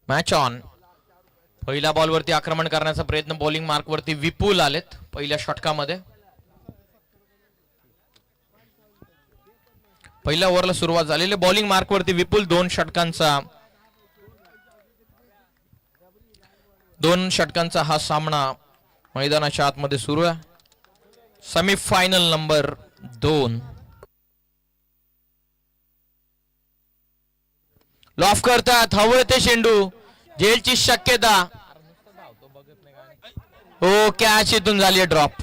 Match on. पहिल्या बॉलवरती आक्रमण करण्याचा प्रयत्न, बॉलिंग मार्कवरती विपुल आलेत पहिल्या षटकामध्ये. पहिल्या ओव्हरला सुरुवात झालेली, बॉलिंग मार्कवरती विपुल. दोन षटकांचा हा सामना मैदानाच्या आतमध्ये सुरू आहे. Semifinal number 2. लॉफ करतात, हवं ते चेंडू, जेलची शक्यता. हो, कॅच इथून झाली आहे ड्रॉप.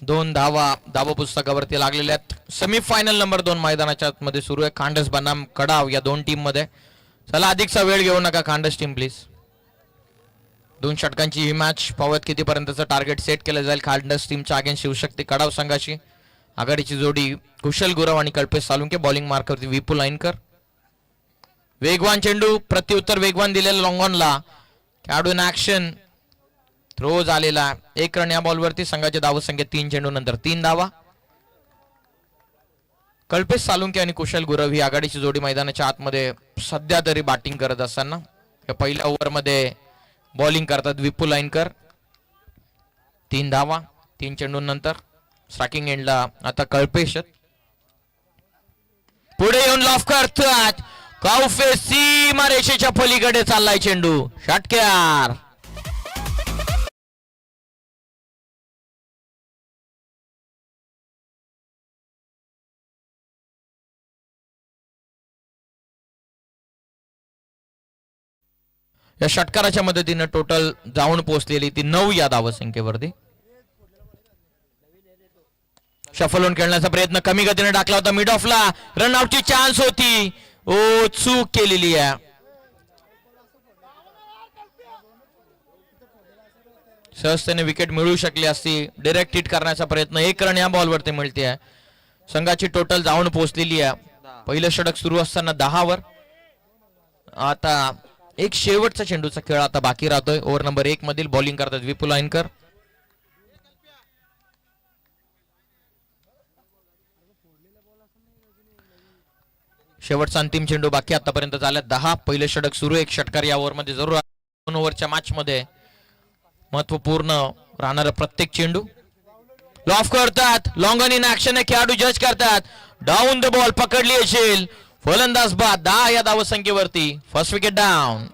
दोन धावा पुस्तकावरती लागलेल्या आहेत. सेमीफायनल नंबर 2 मैदानाच्या आतमध्ये सुरू आहे. खांडस बनाम कडाव या दोन टीम मध्ये. चला, अधिकचा वेळ घेऊ नका खांडस टीम प्लीज. 2 षटकांची ही मॅच. पाहूयात कितीपर्यंतचं टार्गेट सेट केलं जाईल खांडस टीमच्या अगेन्स्ट शिवशक्ती कडाव संघाची. आघाडीची जोडी कुशल गुरव आणि कल्पेश सालुंके. बॉलिंग मार्कवरती विपुल ऐनकर. वेगवान चेंडू, प्रत्युत्तर वेगवान दिलेला लॉंगॉनला. खेळाडू इन ऍक्शन. थ्रो झालेला 1 रन या बॉलवरती. संघाची धावसंख्या 3 चेंडू नंतर 3 धावा. कल्पेश सालुंके आणि कुशल गुरव ही आघाडीची जोडी मैदानाच्या आतमध्ये सध्या तरी बॅटिंग करत असताना या पहिल्या ओव्हरमध्ये बॉलिंग करतात विपुल ऐनकर. 3 धावा 3 चेंडू नंतर. स्ट्रायकिंग एंडला आता कल्पेश पुढे येऊन लॉफ करतात. काउफे सीमा रेषेच्या पलीकडे चाललाय चेंडू. षटकार. या षटकाराच्या मदतीने टोटल जाऊन पोहोचलेली ती 9 या धावसंख्येवरती. शफल होऊन खेळण्याचा प्रयत्न कमी गतीने टाकला होता मिड ऑफला. रनआउटची चान्स होती. ओ, चूक केलेली आहे. सहजतेने विकेट मिळू शकली असती. डायरेक्ट हिट करण्याचा प्रयत्न. 1 रन या बॉलवरती मिळते आहे. संघाची टोटल जाऊन पोहोचलेली आहे. पहिलं षटक सुरू असताना 10 वर. आता एक शेवटचा चेंडूचा खेळ आता बाकी राहतोय. ओव्हर नंबर 1 मधील बॉलिंग करतात विपुल ऐनकर. शेवटचा अंतिम चेंडू बाकी आतापर्यंत झाला 10. पहिलं षटक सुरू. 1 षटकार या ओव्हर मध्ये जरूर. 2 ओव्हरच्या मॅच मध्ये महत्वपूर्ण राहणार प्रत्येक चेंडू. लॉफ करतात. लॉंग ऑन इन ऍक्शन आहे. खेळाडू जज करतात. डाऊन द बॉल पकडली असेल. फलंदाज बाद. 10 या धावसंख्येवरती. First wicket down.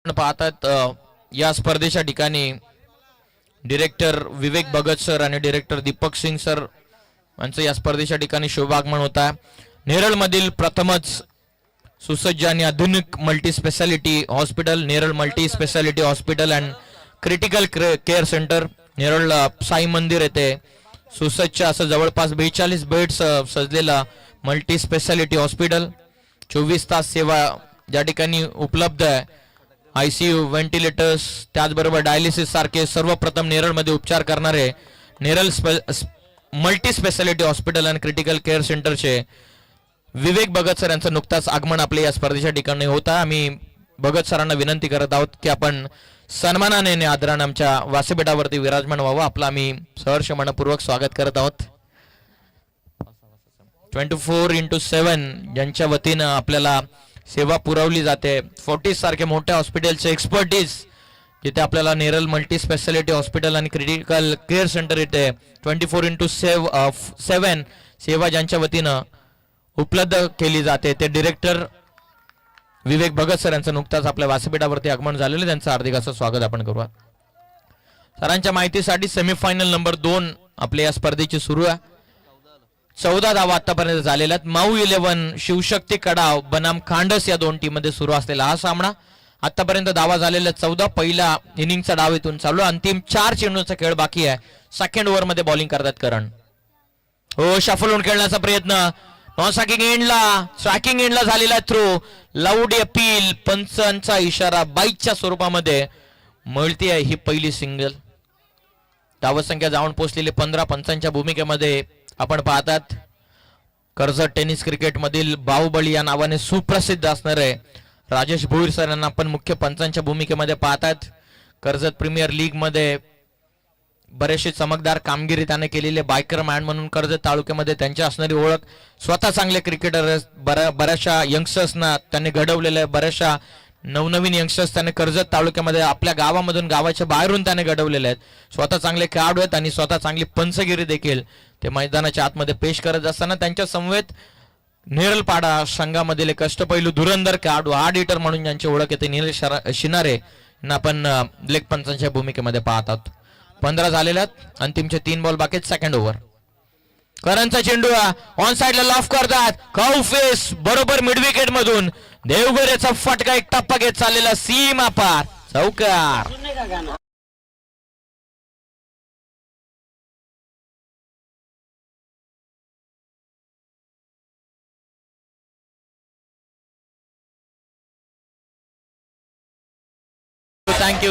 पाहतात या स्पर्धेच्या ठिकाणी डिरेक्टर विवेक भगत सर आणि डिरेक्टर दीपक सिंग सर यांचं या स्पर्धेच्या ठिकाणी शुभागमन होत आहे. नेरळ मधील प्रथमच सुसज्ज आणि आधुनिक multi speciality hospital, Neral multi speciality hospital and critical care centre, Neral Sai मंदिर येथे सुसज्ज असं जवळपास 42 बेड्स सजलेला मल्टी स्पेशालिटी हॉस्पिटल. 24 तास सेवा ज्या ठिकाणी उपलब्ध आहे. ICU, व्हेंटिलेटर्स, त्याचबरोबर डायलिसिस सारखे सर्वप्रथम नेरळमध्ये उपचार करणारे नेरळ मल्टी स्पेशालिटी हॉस्पिटल आणि क्रिटिकल केअर सेंटरचे विवेक भगत सर यांचं नुकताच आगमन आपल्या या स्पर्धेच्या ठिकाणी होता. आम्ही भगत सरांना विनंती करत आहोत की आपण सन्मानाने आदराने आमच्या व्यासपीठावरती विराजमान व्हावं. आपलं आम्ही सहर्ष मनपूर्वक स्वागत करत आहोत. 24x7 यांच्या वतीनं आपल्याला सेवा पुरवली जाते. 40 सारखे मोठ्या हॉस्पिटलचे एक्सपर्टीज जिथे आपल्याला नेरळ मल्टी स्पेशालिटी हॉस्पिटल आणि क्रिटिकल केअर सेंटर येते 24x7 सेवा ज्यांच्या वतीनं उपलब्ध केली जाते ते डिरेक्टर विवेक भगत सर यांचं नुकताच आपल्या व्यासपीठावरती आगमन झालेलं. त्यांचं हार्दिक असं स्वागत आपण करूया. सरांच्या माहितीसाठी सेमीफायनल नंबर 2 आपल्या या स्पर्धेची सुरू आहे. 14 धावा आतापर्यंत झालेल्या आहेत. माऊ 11 शिवशक्ती कडाव बनाम खांडस या दोन टीम मध्ये सुरू असलेला हा सामना. आतापर्यंत धावा झालेल्या 14. पहिला इनिंगचा डाव इथून चालू. अंतिम 4 चेंडूचा खेळ बाकी आहे. सेकंड ओव्हर मध्ये बॉलिंग करतात करण. हो, शफल होऊन खेळण्याचा प्रयत्न. नॉन स्ट्रायकिंग एंडला, स्ट्रायकिंग एंडला झालेला थ्रो. लाऊड अपील, पंचांचा इशारा बाईकच्या स्वरूपामध्ये मिळते आहे ही पहिली सिंगल. धावसंख्या जाऊन पोहोचलेली 15. पंचांच्या भूमिकेमध्ये आपण पाहतात कर्जत टेनिस क्रिकेट मधील बाहुबली या नावाने सुप्रसिद्ध असणारे राजेश भोईर सर यांना आपण मुख्य पंचांच्या भूमिकेमध्ये पाहतात. कर्जत प्रीमियर लीग मध्ये बरेचशी चमकदार कामगिरी त्याने केलेली. बायकर मॅन म्हणून कर्जत तालुक्यामध्ये त्यांची असणारी ओळख. स्वतः चांगले क्रिकेटर, बऱ्याचशा यंगस्टर्सना त्यांनी घडवलेले. बऱ्याचशा नवनवीन यंगस्टर्स त्याने कर्जत तालुक्यामध्ये आपल्या गावामधून, गावाच्या बाहेरून त्याने घडवलेले आहेत. स्वतः चांगले खेळाडू आहेत आणि स्वतः चांगली पंचगिरी देखील ते मैदानाच्या आतमध्ये पेश करत असताना त्यांच्या समवेत नेरलपाडा संघामधील एक कष्टपैलू धुरंधर खेळाडू, हार्ड हिटर म्हणून ज्यांची ओळख येते, नील शिनारे यांना आपण लेग पंचांच्या भूमिकेमध्ये पाहत आहोत. 15 झालेल्या अंतिमचे 3 बॉल बाकी. Second over. करणचा चेंडू ऑन साइडला लॉफ करतात. काऊ फेस बरोबर मिड विकेट मधून देवघर याचा फटका एक टप्पा घेत चाललेला सीमा पार चौकार.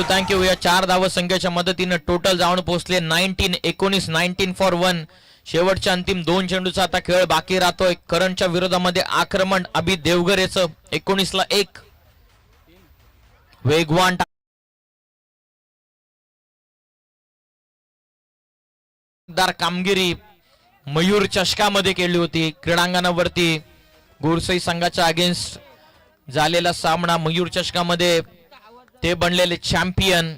थँक्यू. या 4 धाव संख्येच्या मदतीने टोटल जाऊन पोहोचले 19 19 फॉर 1. शेवटच्या अंतिम 2 चेंडूचा आता खेळ बाकी राहतोय. करणच्या विरोधामध्ये आक्रमण अभि देवघर याचं 19 ला 1 वेगवान कामगिरी मयूर चषकामध्ये केली होती. क्रीडांगणावरती गुरसई संघाच्या अगेन्स्ट झालेला सामना. मयूर चषकामध्ये ते बनलेले चॅम्पियन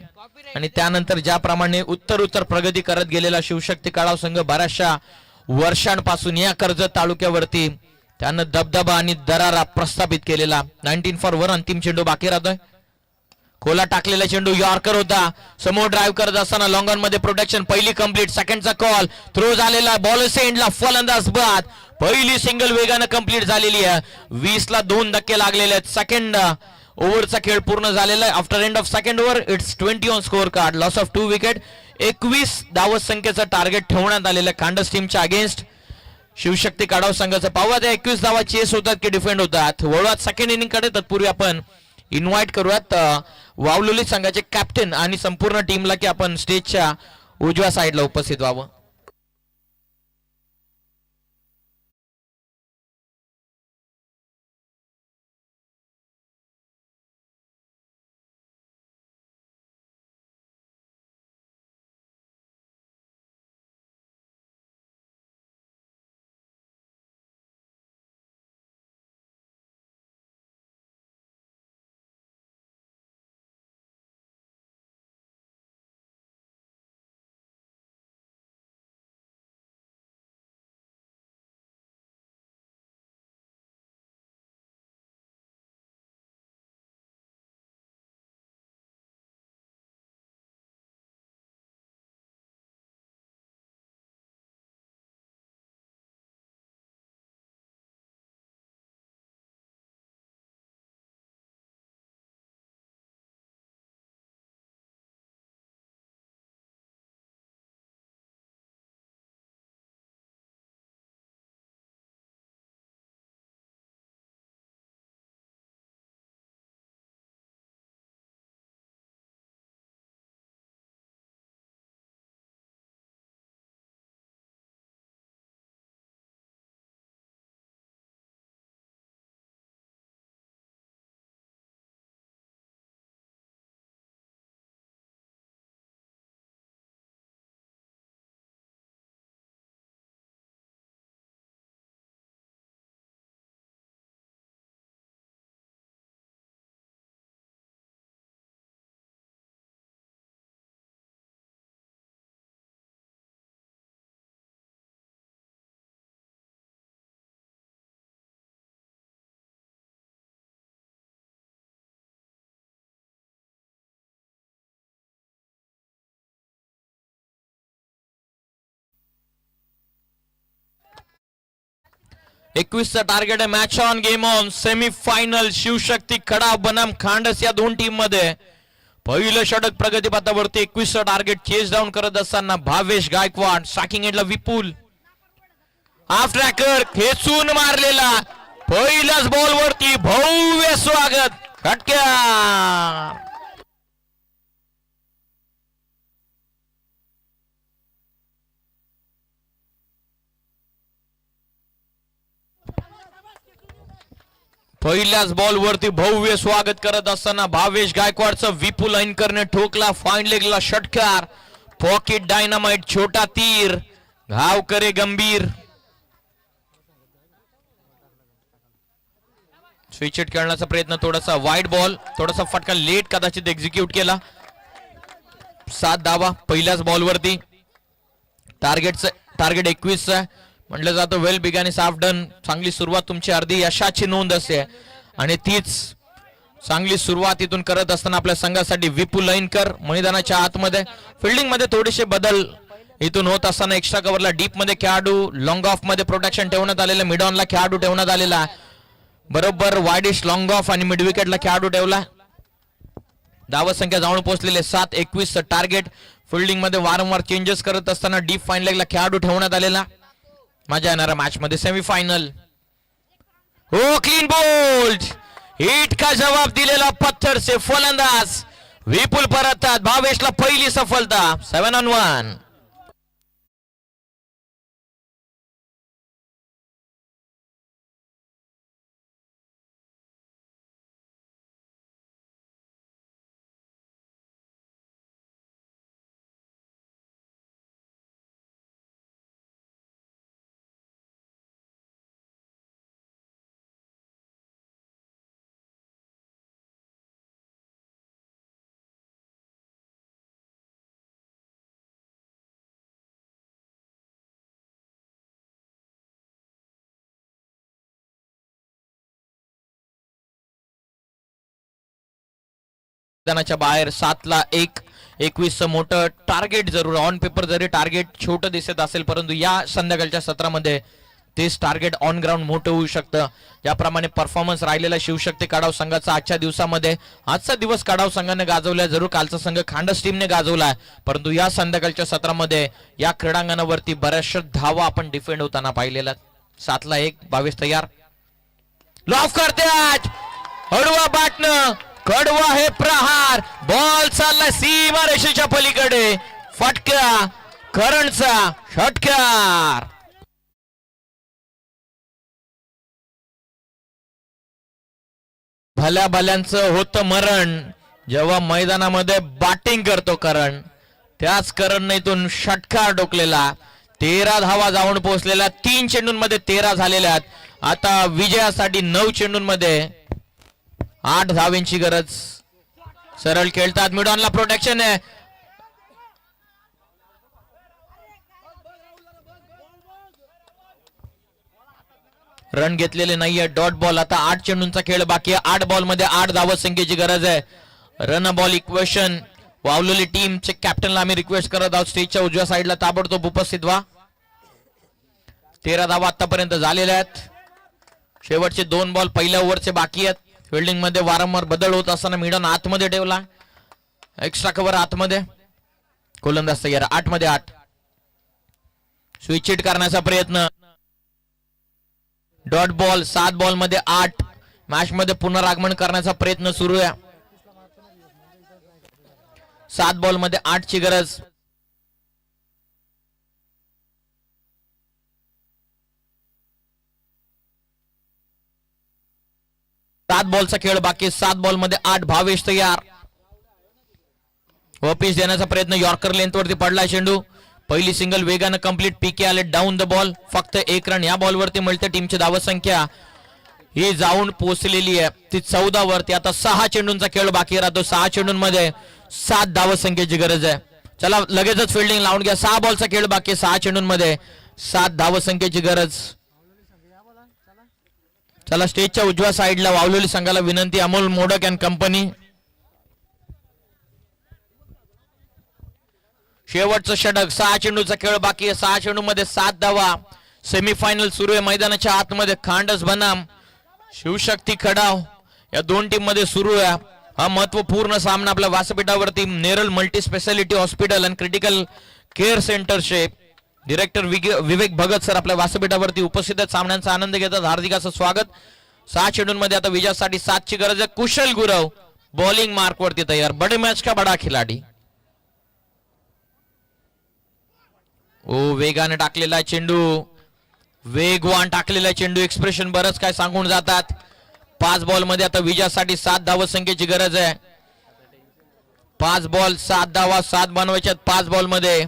आणि त्यानंतर ज्याप्रमाणे उत्तर प्रगती करत गेलेला शिवशक्ती काळाव संघ बऱ्याचशा वर्षांपासून या कर्जत तालुक्यावरती त्यानं दबदबा आणि दरारा प्रस्थापित केलेला. 19 फॉर 1 अंतिम चेंडू बाकी राहतोय. खोला टाकलेला चेंडू यॉर्कर होता. समोर ड्राईव्ह करत असताना लॉंग ऑन मध्ये प्रोटेक्शन. पहिली कंप्लीट. सेकंडचा कॉल. थ्रो झालेला. बॉल सेंडला फलंदाज बाद. पहिली सिंगल वेगानं कंप्लीट झालेली आहे. 20 ला 2 धक्के लागलेले आहेत. सेकंड ओव्हरचा खेळ पूर्ण झालेला आहे. After end of second over it's 20 on score card. Loss of 2 wicket. 21 धावत संख्येचं टार्गेट ठेवण्यात आलेलं खांडस टीमच्या अगेन्स्ट शिवशक्ती काढाव संघाचं. पाहूया त्या 21 धावा चेस होतात की डिफेंड होतात. वळवात सेकंड इनिंग कडे. तत्पूर्वी आपण इन्व्हाइट करूयात वावलोली संघाचे कॅप्टन आणि संपूर्ण टीमला की आपण स्टेजच्या उजव्या साईडला उपस्थित व्हावं. 21चं टार्गेट आहे. Match on game on semifinal Shivshakti Khadav बनाम खांडस या दोन टीम मध्ये पहिलं षटक प्रगतीपथावरती. 21चं टार्गेट चेस डाऊन करत असताना भावेश गायकवाड. स्ट्रायकिंग एंडला विपुल. हाफ ट्रॅकर खेचून मारलेला. पहिल्याच बॉल वरती भव्य स्वागत. फटक्या पहिल्याच बॉल वरती भव्य स्वागत करत असताना भावेश गायकवाडचं विपुल ऐनकरने ठोकला. फाईन लेगला षटकार. पॉकेट डायनामाइट छोटा तीर. घाव करे गंभीर. स्विच हिट खेळण्याचा प्रयत्न. थोडासा वाईड बॉल. थोडासा फटका लेट कदाचित एक्झिक्यूट केला. 7 धावा पहिल्याच बॉल वरती. टार्गेट 21 म्हटलं जातं well begun is half done. चांगली सुरुवात तुमची अर्धी यशाची नोंद असते आणि तीच चांगली सुरुवात इथून करत असताना आपल्या संघासाठी विपुल ऐनकर मैदानाच्या आतमध्ये. फिल्डिंग मध्ये थोडेसे बदल इथून होत असताना एक्स्ट्रा कव्हरला डीप मध्ये खेळाडू, लॉंग ऑफ मध्ये प्रोटेक्शन ठेवण्यात आलेलं, मिड ऑनला खेळाडू ठेवण्यात आलेला. बरोबर वाईडिश लॉंग ऑफ आणि मिड विकेटला खेळाडू ठेवला. धावत संख्या जाऊन पोहोचलेले 7-21 टार्गेट. फिल्डिंग मध्ये वारंवार चेंजेस करत असताना डीप फाईन लेगला खेळाडू ठेवण्यात आलेला. मजा येणारा मॅच मध्ये सेमीफायनल. हो क्लीन बोल्ड. हिट का जवाब दिलेला पत्थर से फलंदाज विपुल परततात. भावेशला पहिली सफलता. 7 on 1. बाहेर 7ला 1. 21चं मोठं टार्गेट जरूर ऑन पेपर जरी टार्गेट छोटं दिसत असेल परंतु या संध्याकाळच्या सत्रामध्ये तेच टार्गेट ऑन ग्राउंड मोठं होऊ शकतं. ज्याप्रमाणे परफॉर्मन्स राहिलेला शिवशक्ती काढाव संघाचा आजच्या दिवसामध्ये. आजचा दिवस काढाव संघाने गाजवलाय जरूर. कालचा संघ खांडस टीमने गाजवलाय परंतु या संध्याकाळच्या सत्रामध्ये या क्रीडांगणावरती बऱ्याचशा धावा आपण डिफेंड होताना पाहिलेल्या. 7ला 1. 22 तयार. लॉफ करते आज हळवा बॅटनं. कडवा हे प्रहार. बॉल चालला सीमा रेषेच्या पलीकडे. फटका करणचा षटकार. भल्या भल्यांचं होतं मरण जेव्हा मैदानामध्ये बॅटिंग करतो करण. त्याच करणने इथून षटकार डोकलेला. 13 धावा जाऊन पोहोचलेल्या. 3 चेंडूंमध्ये 13 झालेल्या. आता विजयासाठी 9 चेंडूंमध्ये 8 धावेंची गरज. सरळ खेळतात. मिडॉनला प्रोटेक्शन आहे. रन घेतलेले नाहीये. Dot ball. आता 8 चेंडूंचा खेळ बाकी आहे. 8 बॉल मध्ये 8 धावत संख्येची गरज आहे. Run ball equation. वावलेली टीमचे कॅप्टनला आम्ही रिक्वेस्ट करत आहोत स्टेजच्या उजव्या साईडला ताबडतोब उपस्थित व्हा. 13 धावा आतापर्यंत झालेल्या आहेत. शेवटचे 2 बॉल पहिल्या ओव्हरचे बाकी आहेत. फिल्डिंग मध्ये वारंवार बदल होत असताना मिडन आतमध्ये ठेवला. एक्स्ट्रा कव्हर आतमध्ये. गोलंदाज तयार. 8 मध्ये 8. स्विच हिट करण्याचा प्रयत्न. Dot ball. 7 बॉल मध्ये 8. मॅच मध्ये पुनरागमन करण्याचा प्रयत्न सुरू आहे. 7 बॉल मध्ये 8 ची गरज. सात बॉलचा खेळ बाकी. 7 बॉल मध्ये 8. भावेश तयार. ऑफिस देण्याचा प्रयत्न. यॉर्कर लेंथ वरती पडला चेंडू. पहिली सिंगल वेगानं कंप्लीट. पीके आले डाऊन द बॉल. फक्त 1 रन या बॉल वरती मिळते. टीमची धावत संख्या ही जाऊन पोहोचलेली आहे ती 14 वरती. आता 6 चेंडूंचा खेळ बाकी राहतो. 6 चेंडूंमध्ये 7 धावत संख्येची गरज आहे. चला लगेचच फिल्डिंग लावून घ्या. 6 बॉलचा खेळ बाकी. 6 चेंडूंमध्ये 7 धावत संख्येची गरज. चला स्टेजच्या उजव्या साईडला वावलेली संघाला विनंती. Amol modak and company. शेवटचं षटक. 6 चेंडूचा खेळ बाकी आहे. 6 चेंडूमध्ये 7 धावा. सेमीफायनल सुरू आहे मैदानाच्या आतमध्ये. खांडस बनाम शिवशक्ती खडाव या दोन टीम मध्ये सुरू आहे हा महत्वपूर्ण सामना आपल्या व्यासपीठावरती. नेरल मल्टी स्पेशालिटी हॉस्पिटल आणि क्रिटिकल केअर सेंटरचे डायरेक्टर विवेक भगत सर आपल्या व्यासपीठावरती उपस्थित आहेत. सामन्यांचा आनंद घेतात. हार्दिक असं स्वागत. 6 चेंडूंमध्ये आता विजयासाठी 7 ची गरज आहे. कुशल गुरव बॉलिंग मार्क वरती तयार. बडे मॅच का बडा खिलाडी. वेगाने टाकलेला चेंडू, वेगवान टाकलेला चेंडू. एक्सप्रेशन बरंच काय सांगून जातात. 5 बॉल मध्ये आता विजयासाठी 7 धावसंख्येची गरज आहे. 5 बॉल 7 धावा 7 बनवायच्यात 5 बॉल मध्ये.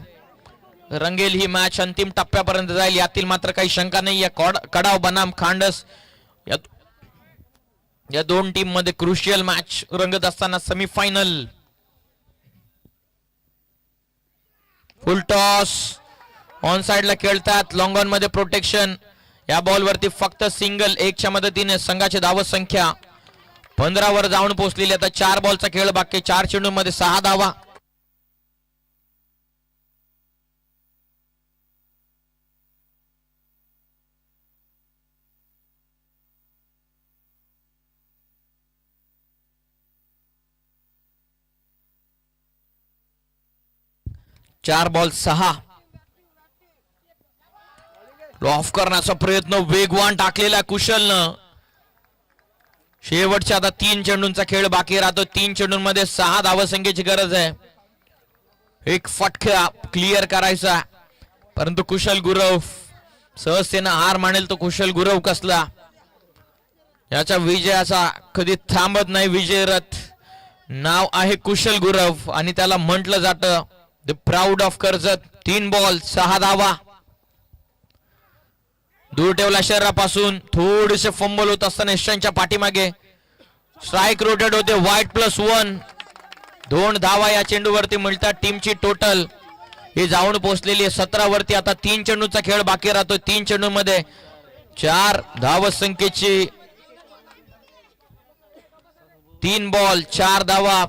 रंगेल ही मॅच अंतिम टप्प्यापर्यंत जाईल यातील मात्र काही शंका नाही. कडाव बनाम खांडस या दोन टीम मध्ये क्रुशियल मॅच रंगत असताना semifinal. Full toss on side ला खेळतात. लॉंग ऑन मध्ये प्रोटेक्शन. या बॉल वरती फक्त सिंगल 1च्या मदतीने संघाची धाव संख्या 15 वर जाऊन पोहोचलेली. आता 4 बॉलचा खेळ बाकी. 4 चेंडूंमध्ये 6 धावा. चार बॉल 6. ऑफ करण्याचा प्रयत्न वेगवान टाकलेला कुशलनं. शेवटच्या आता 3 चेंडूंचा खेळ बाकी राहतो. 3 चेंडूंमध्ये 6 धावसंख्येची गरज आहे. एक फटका क्लिअर करायचा परंतु कुशल गुरव सहजतेनं हार मानेल तो कुशल गुरव कसला. याच्या विजयाचा कधी थांबत नाही विजयरथ. नाव आहे कुशल गुरव आणि त्याला म्हटलं जातं the proud of Karjat. 3 ball 6 धावा. दूर ठेवला शरीरापासून. थोडेसे फंबल होत असताना यशांच्या पाठीमागे. स्ट्राईक रोटेट होते. वाईट+1. 2 धावा या चेंडूवरती मिळतात. टीमची टोटल ही जाऊन पोहोचलेली आहे 17 वरती. आता 3 चेंडूचा खेळ बाकी राहतो. 3 चेंडूंमध्ये 4 धावसंख्येची. 3 बॉल 4 धावा.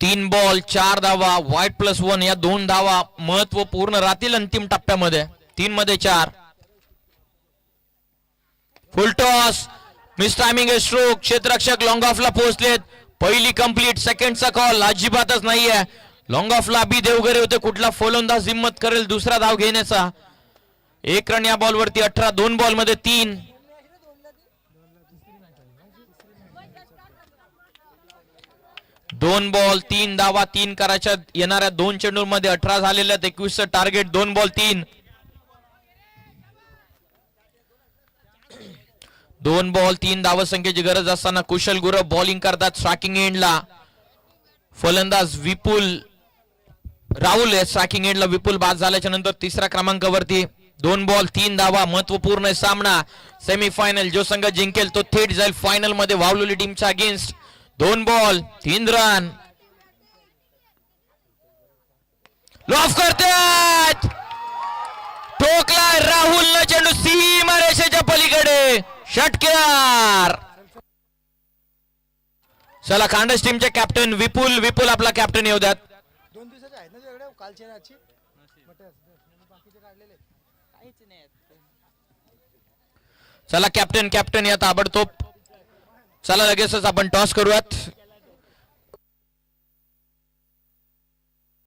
तीन बॉल 4 धावा. वाईट+1 या 2 धावा महत्वपूर्ण राहतील अंतिम टप्प्यामध्ये. 3 मध्ये 4. Full toss miss timing stroke. क्षेत्ररक्षक लॉंग ऑफला पोहोचलेत. पहिली कंप्लीट. सेकंडचा कॉल अजिबातच नाहीये. लॉंग ऑफला अभि देवघरे होते. कुठला फलंदाज हिम्मत करेल दुसरा धाव घेण्याचा. 1 रन या बॉलवरती 18. 2 बॉल मध्ये 3. 2 बॉल 3 धावा. 3 करायच्या येणाऱ्या 2 चेंडूंमध्ये 18 झालेल्या 21चं टार्गेट. 2 बॉल 3. 2 बॉल 3 धावसंख्येची गरज असताना कुशल गुरव बॉलिंग करतात. स्ट्रायकिंग एंडला फलंदाज विपुल राहुल आहे. स्ट्रायकिंग एंडला विपुल बाद झाल्याच्या नंतर 3ऱ्या क्रमांकावरती. 2 बॉल 3 धावा. महत्वपूर्ण सामना. सेमीफायनल. जो संघ जिंकेल तो थेट जाईल फायनल मध्ये वावलेली टीमच्या अगेन्स्ट. 2 ball 3 run. लॉफ करतात. ठोकलाय राहुलनं चेंडू सीमारेषेच्या पलीकडे. षटकार. चला खांडस टीमचे कॅप्टन विपुल आपला कॅप्टन येऊ द्यात. 2 दिवसाचे आहेत ना तुझ्याकडे कालचे आजची बाकीचे काढलेले काहीच नाही. चला कॅप्टन या ताबडतोब. चला लगेचच आपण टॉस करूयात.